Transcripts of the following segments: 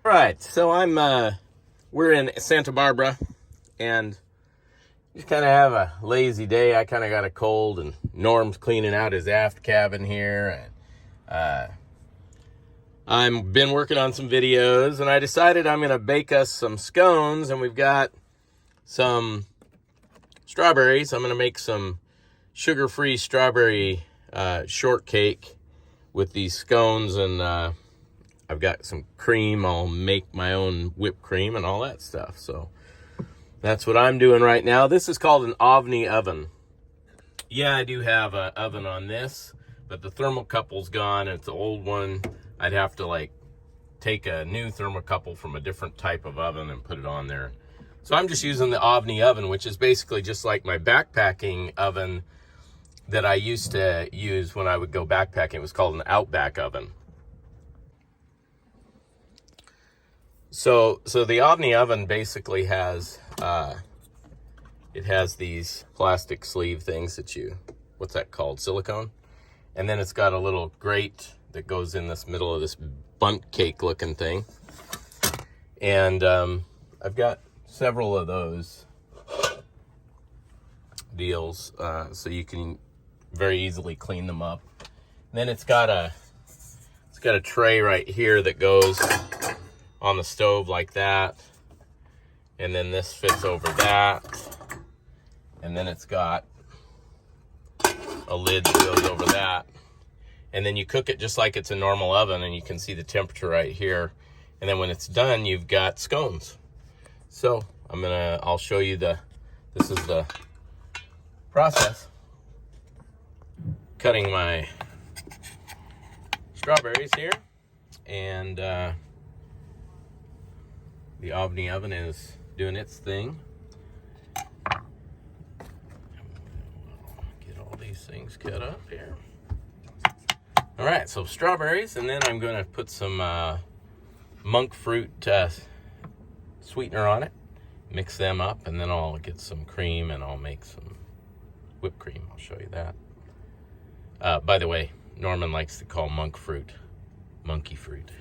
All right, so we're in Santa Barbara, and just kind of have a lazy day. I kind of got a cold, and Norm's cleaning out his aft cabin here, and I've been working on some videos, and I decided I'm going to bake us some scones, and we've got some strawberries. I'm going to make some sugar-free strawberry shortcake with these scones, and I've got some cream. I'll make my own whipped cream and all that stuff. So that's what I'm doing right now. This is called an Ovni oven. Yeah, I do have an oven on this, but the thermocouple's gone. It's an old one. I'd have to take a new thermocouple from a different type of oven and put it on there. So I'm just using the Ovni oven, which is basically just like my backpacking oven that I used to use when I would go backpacking. It was called an Outback oven. So the Ovni oven basically has, it has these plastic sleeve things that what's that called? Silicone? And then it's got a little grate that goes in this middle of this bundt cake looking thing. And I've got several of those deals, so you can very easily clean them up. And then it's got a tray right here that goes on the stove like that, and then this fits over that, and then it's got a lid that goes over that, and then you cook it just like it's a normal oven, and you can see the temperature right here. And then when it's done, you've got scones. So I'll show you this is the process. Cutting my strawberries here, and the Ovni oven is doing its thing. Get all these things cut up here. All right, so strawberries, and then I'm going to put some monk fruit sweetener on it. Mix them up, and then I'll get some cream, and I'll make some whipped cream. I'll show you that. By the way, Norman likes to call monk fruit monkey fruit.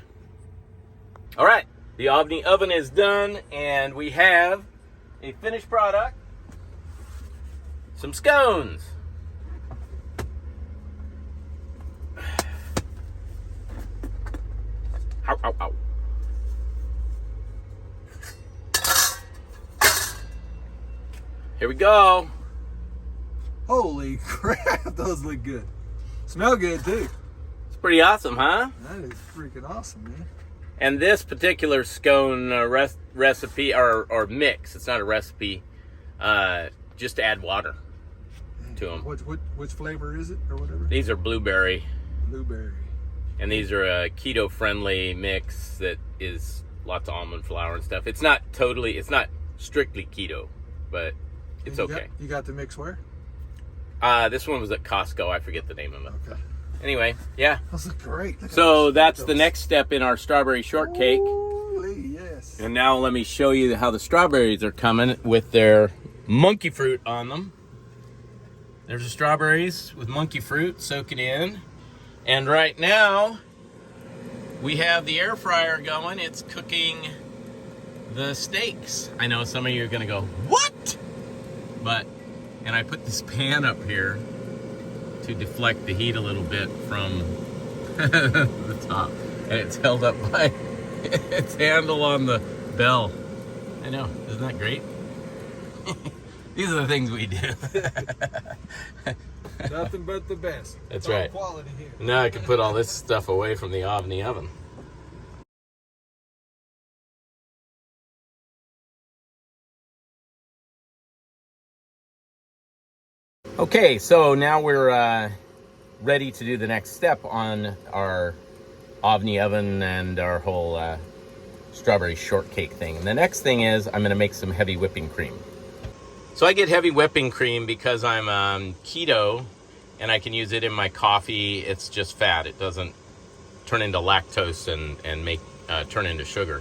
All right. The Ovni oven is done, and we have a finished product, some scones. Ow, ow, ow. Here we go. Holy crap, those look good. Smell good, too. It's pretty awesome, huh? That is freaking awesome, man. And this particular scone recipe or mix, it's not a recipe, just add water to them. Which flavor is it or whatever? These are blueberry. Blueberry. And these are a keto-friendly mix that is lots of almond flour and stuff. It's not strictly keto, but it's okay. You got the mix where? This one was at Costco. I forget the name of it. Okay. Anyway, yeah. Those look great. So that's the next step in our strawberry shortcake. Holy yes. And now let me show you how the strawberries are coming with their monkey fruit on them. There's the strawberries with monkey fruit soaking in. And right now, we have the air fryer going. It's cooking the steaks. I know some of you are going to go, what? And I put this pan up here to deflect the heat a little bit from the top. And it's held up by its handle on the bell. I know, isn't that great? These are the things we do. Nothing but the best. That's right. Quality here. Now I can put all this stuff away from the Ovni oven. Okay, so now we're ready to do the next step on our Ovni oven and our whole strawberry shortcake thing. And the next thing is I'm going to make some heavy whipping cream. So I get heavy whipping cream because I'm keto, and I can use it in my coffee. It's just fat. It doesn't turn into lactose and make turn into sugar.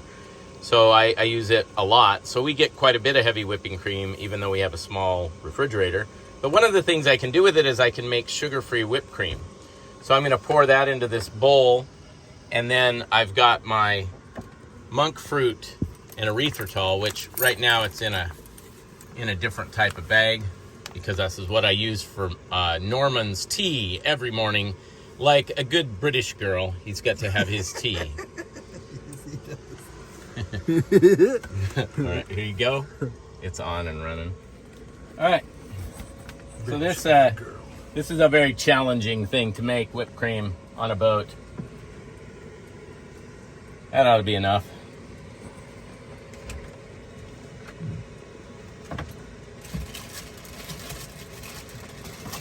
So I use it a lot. So we get quite a bit of heavy whipping cream, even though we have a small refrigerator. But one of the things I can do with it is I can make sugar-free whipped cream. So I'm going to pour that into this bowl, and then I've got my monk fruit and erythritol, which right now it's in a different type of bag, because this is what I use for Norman's tea every morning. Like a good British girl, he's got to have his tea. All right, here you go. It's on and running. All right. So this is a very challenging thing to make, whipped cream on a boat. That ought to be enough.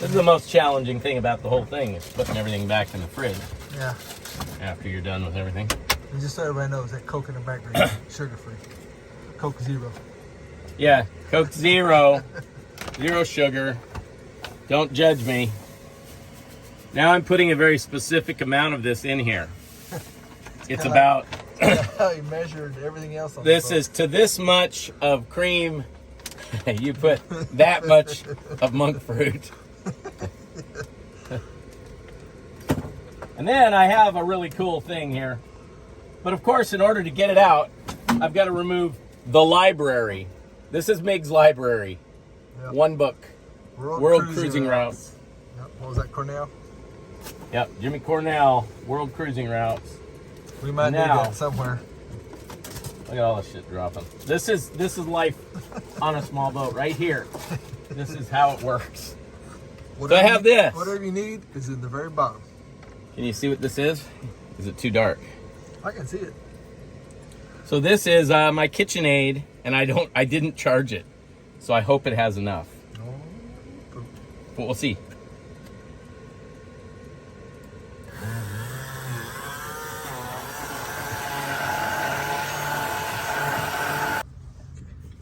This is the most challenging thing about the whole thing, is putting everything back in the fridge. Yeah. After you're done with everything. And just so everybody knows, that Coke in the background is sugar-free. Coke Zero. Yeah, Coke Zero. Zero sugar. Don't judge me. Now I'm putting a very specific amount of this in here. It's about... how you measured everything else on this is to this much of cream. You put that much of monk fruit. And then I have a really cool thing here. But of course, in order to get it out, I've got to remove the library. This is Mig's library. Yep. One book. World Cruising Routes. Yep. What was that, Cornell? Yep, Jimmy Cornell, World Cruising Routes. We might need that somewhere. Look at all this shit dropping. This is life on a small boat right here. This is how it works. So I have this. Whatever you need is in the very bottom. Can you see what this is? Is it too dark? I can see it. So this is my KitchenAid, and I didn't charge it. So I hope it has enough. But we'll see.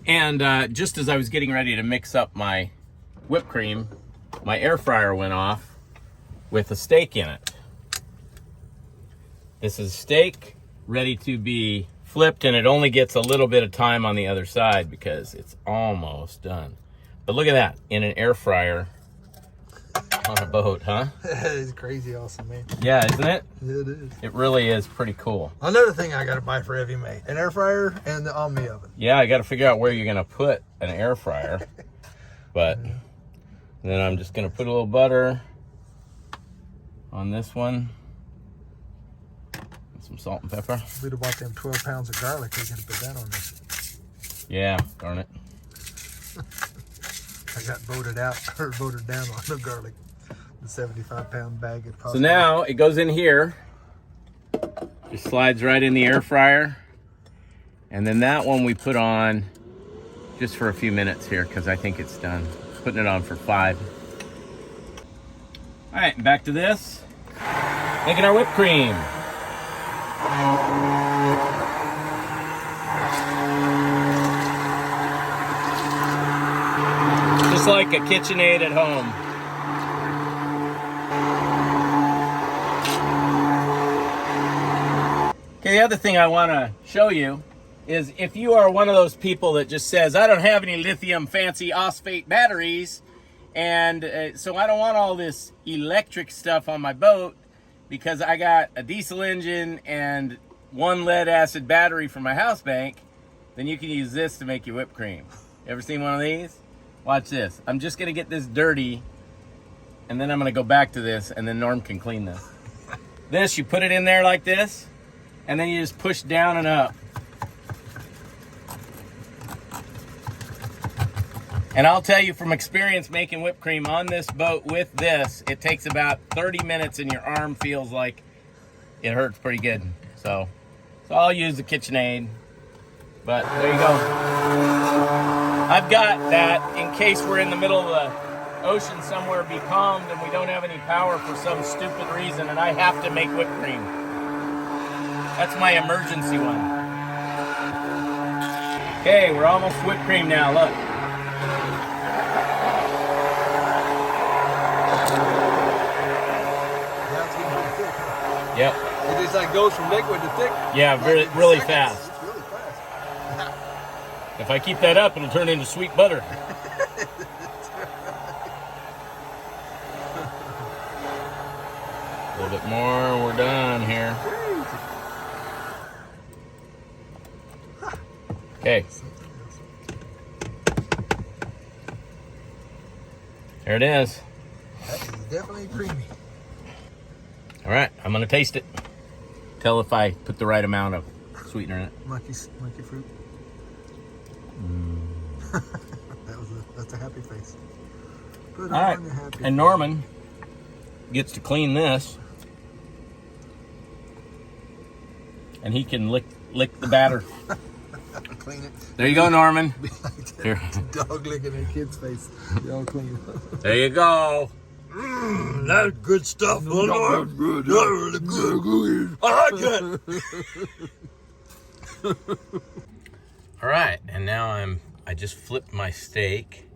And just as I was getting ready to mix up my whipped cream, my air fryer went off with a steak in it. This is steak ready to be flipped, and it only gets a little bit of time on the other side because it's almost done. But look at that, in an air fryer on a boat, huh? That is crazy awesome, man. Yeah, isn't it? It is. It really is pretty cool. Another thing I got to buy for Evie May, an air fryer and the Omni oven. Yeah, I got to figure out where you're going to put an air fryer. But then I'm just going to put a little butter on this one. And some salt and pepper. We'd have bought them 12 pounds of garlic. We could have put that on this. Yeah, darn it. I got voted out, or voted down on the garlic. The 75-pound bag. So now it goes in here. Just slides right in the air fryer. And then that one we put on just for a few minutes here because I think it's done. Putting it on for 5. All right, back to this. Making our whipped cream. Just like a KitchenAid at home. Okay, the other thing I want to show you is if you are one of those people that just says, I don't have any lithium fancy phosphate batteries, and so I don't want all this electric stuff on my boat because I got a diesel engine and 1 lead acid battery for my house bank, then you can use this to make your whipped cream. Ever seen one of these? Watch this. I'm just going to get this dirty, and then I'm going to go back to this, and then Norm can clean this. This, you put it in there like this, and then you just push down and up. And I'll tell you from experience making whipped cream on this boat with this, it takes about 30 minutes and your arm feels like it hurts pretty good. So I'll use the KitchenAid, but there you go. I've got that in case we're in the middle of the ocean somewhere becalmed and we don't have any power for some stupid reason and I have to make whipped cream. That's my emergency one. Okay, we're almost whipped cream now, look. Yep. It just like goes from liquid to thick. Yeah, really fast. It's really fast. If I keep that up, it'll turn into sweet butter. A little bit more, we're done here. Okay. There it is. That is definitely creamy. All right, I'm gonna taste it. Tell if I put the right amount of sweetener in it. Monkey fruit. That's a happy face. Put All right, on your happy and Norman gets to clean this, and he can lick the batter. Clean it. There you go, Norman. Be like that Here. dog licking a kid's face. Be all clean. There you go. That's good stuff. Good. Really good. I like it. All right, and now I just flipped my steak,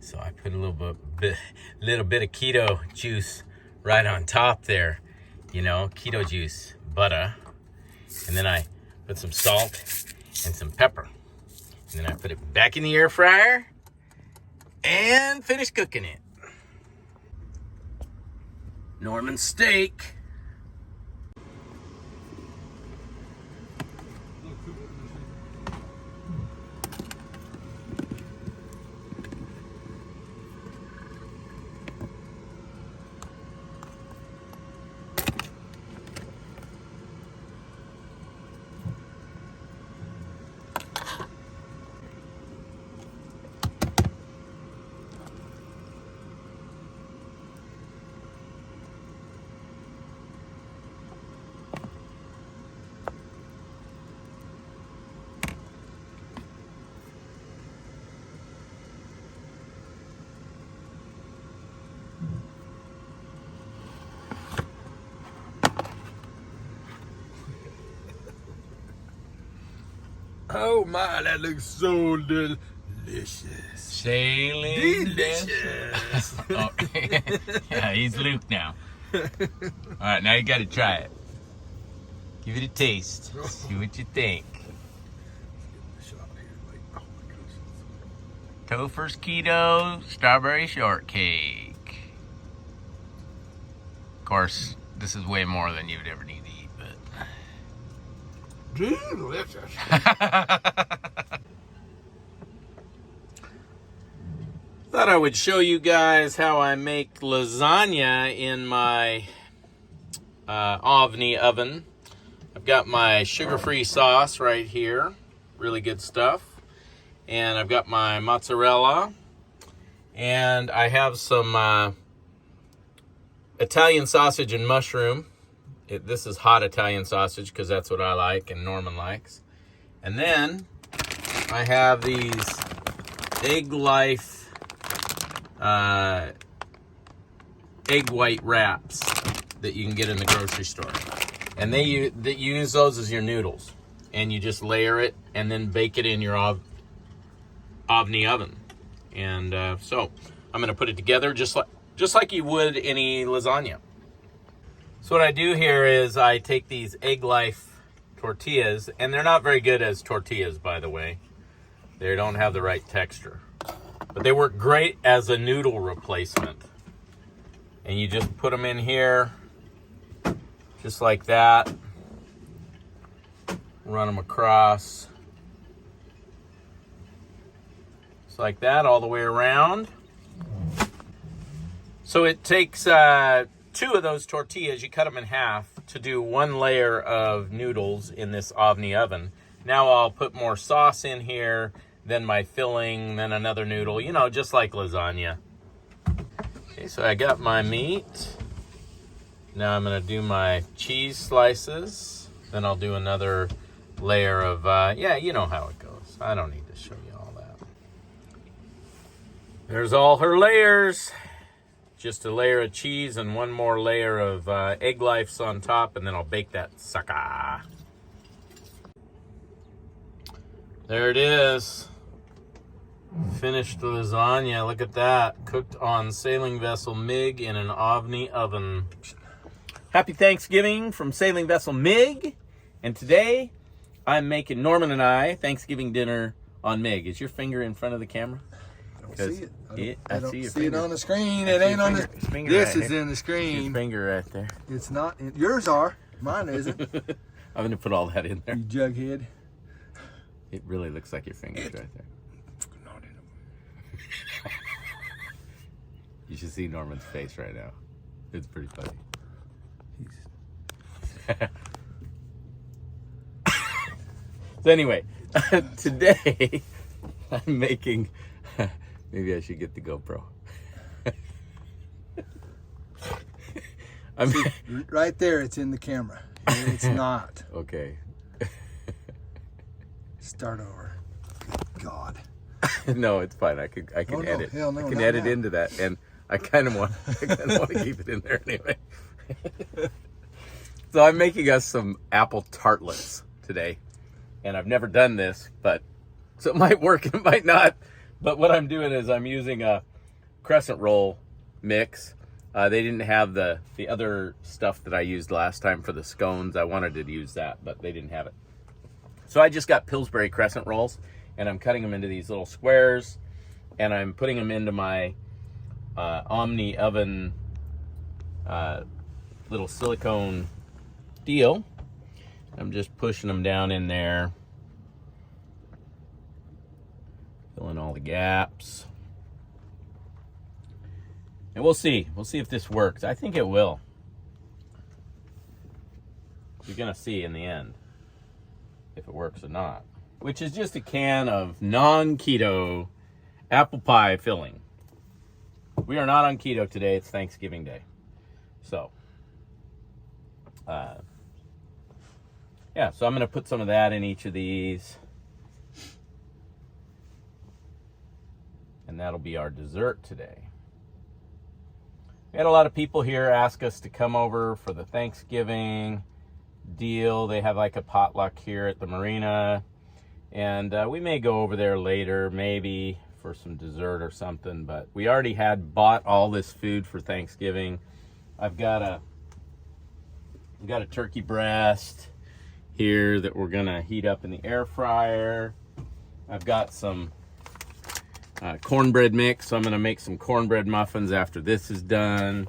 so I put a little bit of keto juice right on top there, you know, keto juice, butter, and then I put some salt and some pepper, and then I put it back in the air fryer and finish cooking it. Norman's steak. Oh my, that looks so delicious. Sailing Delicious. Oh. Yeah, he's Luke now. All right, now you got to try it. Give it a taste. See what you think. Topher's Keto Strawberry Shortcake. Of course, this is way more than you'd ever need to eat, but... Delicious. Thought I would show you guys how I make lasagna in my Ovni oven. I've got my sugar-free sauce right here. Really good stuff. And I've got my mozzarella. And I have some Italian sausage and mushroom. This is hot Italian sausage because that's what I like and Norman likes. And then I have these Egg Life egg white wraps that you can get in the grocery store. And you use those as your noodles. And you just layer it and then bake it in your Ovni oven. And so I'm going to put it together just like you would any lasagna. So what I do here is I take these Egg Life tortillas, and they're not very good as tortillas, by the way. They don't have the right texture. But they work great as a noodle replacement. And you just put them in here, just like that. Run them across. Just like that, all the way around. So it takes 2 of those tortillas, you cut them in half to do 1 layer of noodles in this Ovni oven. Now I'll put more sauce in here, then my filling, then another noodle, you know, just like lasagna. Okay, so I got my meat. Now I'm gonna do my cheese slices. Then I'll do another layer of, yeah, you know how it goes. I don't need to show you all that. There's all her layers. Just a layer of cheese and 1 more layer of Egg Lifes on top, and then I'll bake that sucker. There it is. Finished lasagna. Look at that. Cooked on sailing vessel MiG in an Ovni oven. Happy Thanksgiving from Sailing Vessel MiG. And today, I'm making Norman and I Thanksgiving dinner on MiG. Is your finger in front of the camera? I don't see it. I don't see your see finger. It on the screen. It ain't on the... This is in the Your screen. finger right there. It's not. Yours are. Mine isn't. I'm going to put all that in there. You jughead. It really looks like your fingers right there. You should see Norman's face right now. It's pretty funny. So anyway, today I'm making, maybe I should get the GoPro. See, right there, it's in the camera. It's not. Okay. Start over. Good God. No, it's fine. I can Oh, no. edit. Hell no, I can not edit now. into that, and I kind of want to keep it in there anyway. So I'm making us some apple tartlets today, and I've never done this, but so it might work, it might not. But what I'm doing is I'm using a crescent roll mix. They didn't have the other stuff that I used last time for the scones. I wanted to use that, but they didn't have it. So I just got Pillsbury crescent rolls, and I'm cutting them into these little squares, and I'm putting them into my Omni oven little silicone deal. I'm just pushing them down in there, filling all the gaps. And we'll see if this works. I think it will. You're gonna see in the end if it works or not. Which is just a can of non-keto apple pie filling. We are not on keto today. It's Thanksgiving Day. So, yeah, so I'm gonna put some of that in each of these. And that'll be our dessert today. We had a lot of people here ask us to come over for the Thanksgiving deal. They have like a potluck here at the marina. And we may go over there later, maybe for some dessert or something. But we already had bought all this food for Thanksgiving. I've got a turkey breast here that we're gonna heat up in the air fryer. I've got some cornbread mix, so I'm gonna make some cornbread muffins after this is done.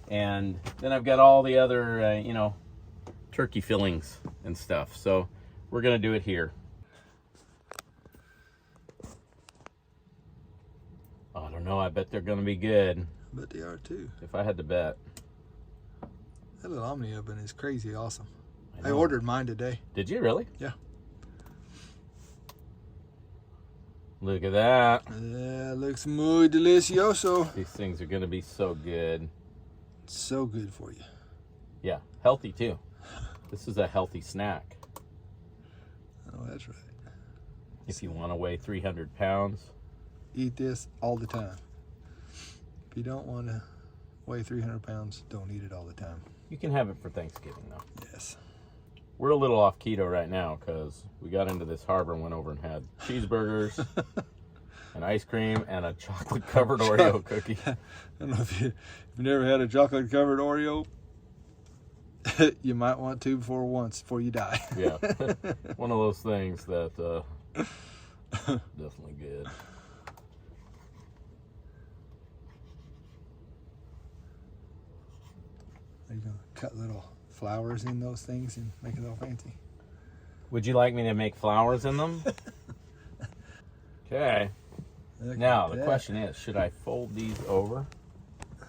And then I've got all the other, turkey fillings and stuff. So we're gonna do it here. I don't know, I bet they're gonna be good. I bet they are too. If I had to bet. That little Omni oven is crazy awesome. I I ordered mine today. Did you really? Yeah. Look at that. Yeah, looks muy delicioso. These things are gonna be so good. So good for you. Yeah, healthy too. This is a healthy snack. Oh, that's right. If you want to weigh 300 pounds. Eat this all the time. If you don't want to weigh 300 pounds, don't eat it all the time. You can have it for Thanksgiving though. Yes. We're a little off keto right now because we got into this harbor and went over and had cheeseburgers, and ice cream, and a chocolate covered Oreo cookie. I don't know if you've never had a chocolate covered Oreo. You might want to before you die. Yeah. One of those things that definitely good. Are you going to cut little flowers in those things and make it all fancy? Would you like me to make flowers in them? Okay. Look Now, at the that. question is, should I fold these over? Do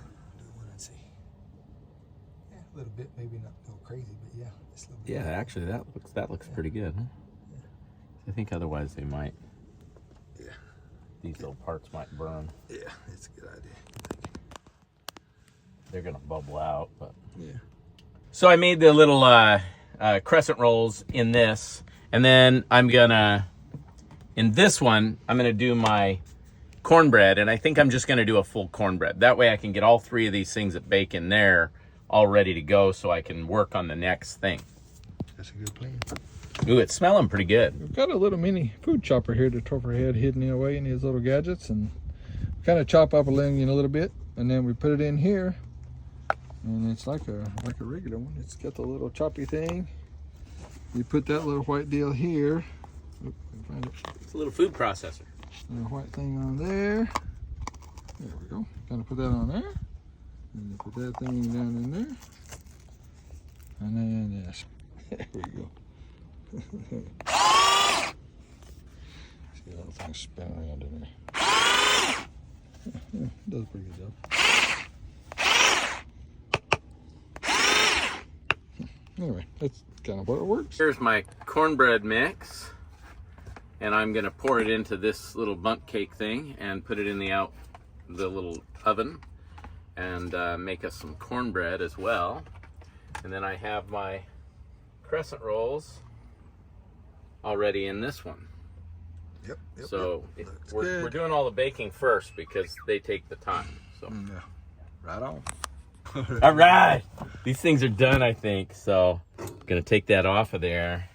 one and see. Yeah, a little bit, maybe not go crazy, but yeah, just a little bit. Yeah, actually, that looks pretty good. Huh? I think otherwise they might. Yeah. These little parts might burn. Yeah, it's a good idea. They're gonna bubble out, but. Yeah. So I made the little crescent rolls in this, and then in this one, I'm gonna do my cornbread, and I think I'm just gonna do a full cornbread. That way I can get all three of these things that bake in there all ready to go so I can work on the next thing. That's a good plan. Ooh, it's smelling pretty good. We've got a little mini food chopper here to top our head hidden away in these little gadgets, and kind of chop up a onion a little bit, and then we put it in here, and it's like a regular one. It's got the little choppy thing. You put that little white deal here. Oop, I can find it. It's a little food processor. Little white thing on there. There we go. Kind of put that on there, and you put that thing down in there, and then yes, there we go. See that little thing spinning around in there. Yeah, does a pretty good job. Anyway, that's kind of what it works. Here's my cornbread mix, and I'm gonna pour it into this little bundt cake thing and put it in the little oven, and make us some cornbread as well. And then I have my crescent rolls already in this one. Yep. So we're doing all the baking first because they take the time. So yeah, right on. all right, these things are done, I think. So I'm gonna take that off of there.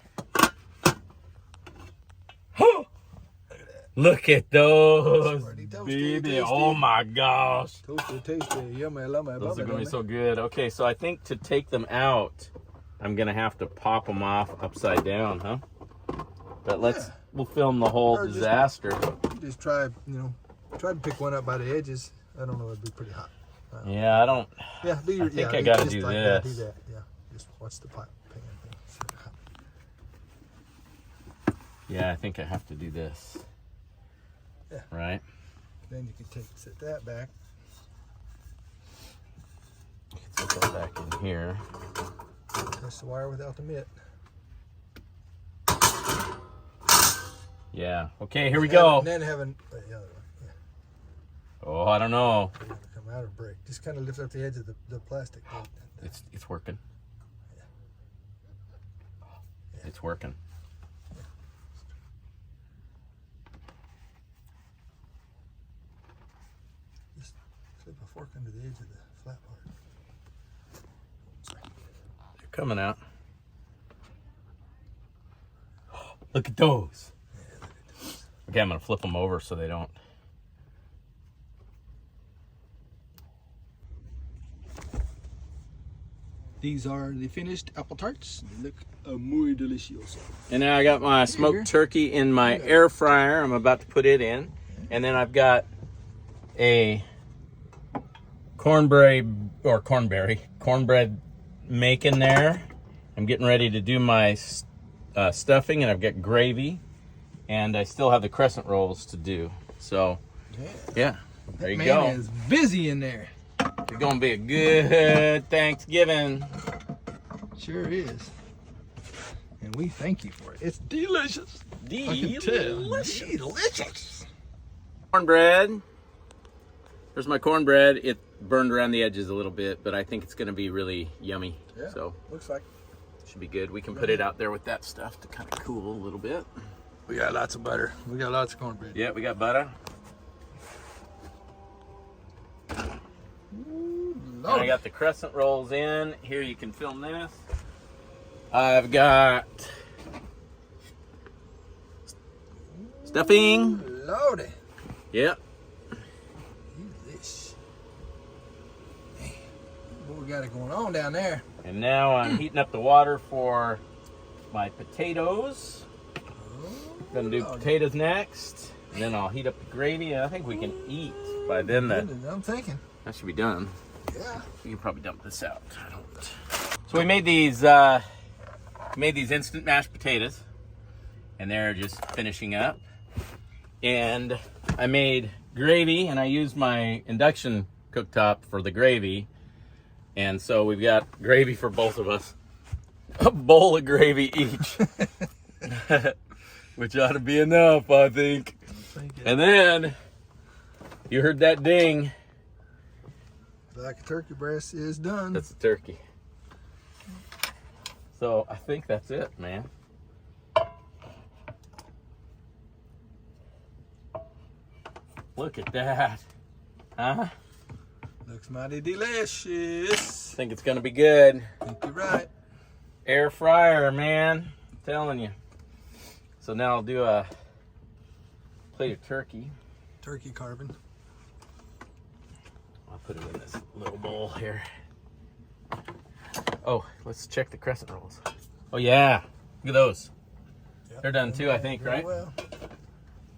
Look at those, baby! Oh my gosh! Toasty, tasty, yummy, yummy. Those are gonna be so good. Okay, so I think to take them out, I'm gonna have to pop them off upside down, huh? But we'll film the whole disaster. Just try, try to pick one up by the edges. I don't know, it'd be pretty hot. Yeah, I don't. Yeah, I think I gotta do this. Do that. Yeah, just watch the pan. Yeah, I think I have to do this. Yeah. Right. Then you can set that back. Set that back in here. That's the wire without the mitt. Yeah. Okay, here we go. And then having the other one. Yeah. Oh, I don't know. They're gonna come out or break. Just kind of lift up the edge of the plastic. It's working. Yeah. It's working. Just slip a fork under the edge of the flat part. They're coming out. Look at those. Yeah, look at those. Okay, I'm gonna flip them over so they don't. These are the finished apple tarts. They look muy delicioso. And now I got my smoked turkey in my air fryer. I'm about to put it in. And then I've got a cornbread make in there. I'm getting ready to do my stuffing, and I've got gravy. And I still have the crescent rolls to do. So, yeah, there you go. Man is busy in there. It's gonna be a good Thanksgiving. Sure is. And we thank you for it. It's delicious. Delicious. Cornbread. There's my cornbread. It burned around the edges a little bit, but I think it's gonna be really yummy. Yeah, so looks like. Should be good. We can put it out there with that stuff to kind of cool a little bit. We got lots of butter. We got lots of cornbread. Yeah, we got butter. And I got the crescent rolls in. Here, you can film this. I've got stuffing. Lordy. Yep. Delish. Man, what we got it going on down there. And now I'm heating up the water for my potatoes. Gonna do potatoes next. And then I'll heat up the gravy, and I think we can eat by then. I'm thinking. That should be done. Yeah. We can probably dump this out. I don't. So we made these instant mashed potatoes, and they're just finishing up. And I made gravy, and I used my induction cooktop for the gravy. And so we've got gravy for both of us. A bowl of gravy each. Which ought to be enough, I think. And then you heard that ding. Like a turkey breast is done. That's a turkey. So I think that's it, man. Look at that. Huh? Looks mighty delicious. I think it's gonna be good. I think you're right. Air fryer, man. I'm telling you. So now I'll do a plate of turkey. Turkey carbon. I'll put it in this little bowl here. Oh, let's check the crescent rolls. Oh yeah, look at those. Yep. They're done too, I think, right? Well,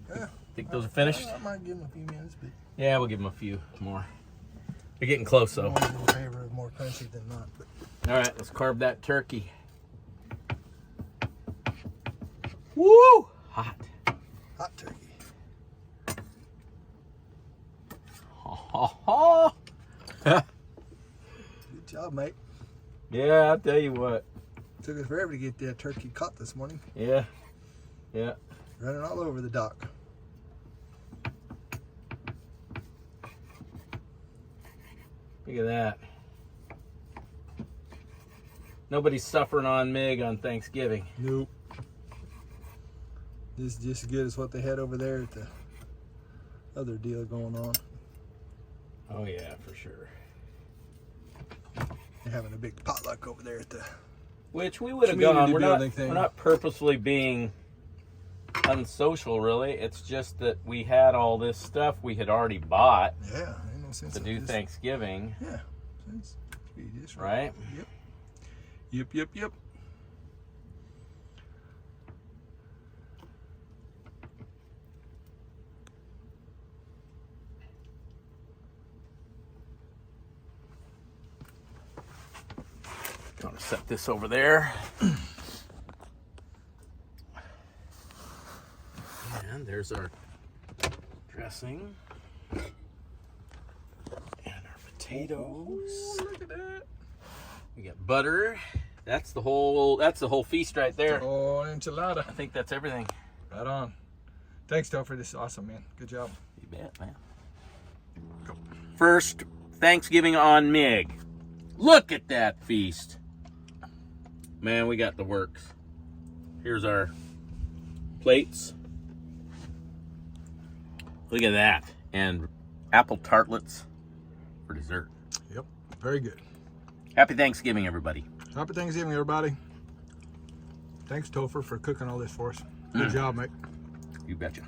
yeah. Think those are finished? I might give them a few minutes, but Yeah, we'll give them a few more. They're getting close though. I'm in favor of more crunchy than not. But All right, let's carve that turkey. Woo! Hot. hot turkey. Oh, Good job, mate. yeah, I'll tell you what. Took us forever to get that turkey caught this morning. Yeah, yeah. Running all over the dock. Look at that. Nobody's suffering on Mig on Thanksgiving. Nope. This is just as good as what they had over there at the other deal going on. Oh yeah, for sure. They're having a big potluck over there at the Which we would have community gone. building thing. We're not purposely being unsocial, really. It's just that we had all this stuff we had already bought Yeah, ain't no sense to in do just- Thanksgiving, Yeah. Sense. We just- right? Yep. Yep, yep, yep. Gonna set this over there. And there's our dressing. And our potatoes. Look at that. We got butter. That's the whole feast right there. Oh, enchilada. I think that's everything. Right on. Thanks, Topher. This is awesome, man. Good job. You bet, man. Go. First Thanksgiving on Mig. Look at that feast. Man, we got the works. Here's our plates. Look at that. And apple tartlets for dessert. Yep. Very good. Happy Thanksgiving, everybody. Happy Thanksgiving, everybody. Thanks, Topher, for cooking all this for us. Good job, mate. You betcha.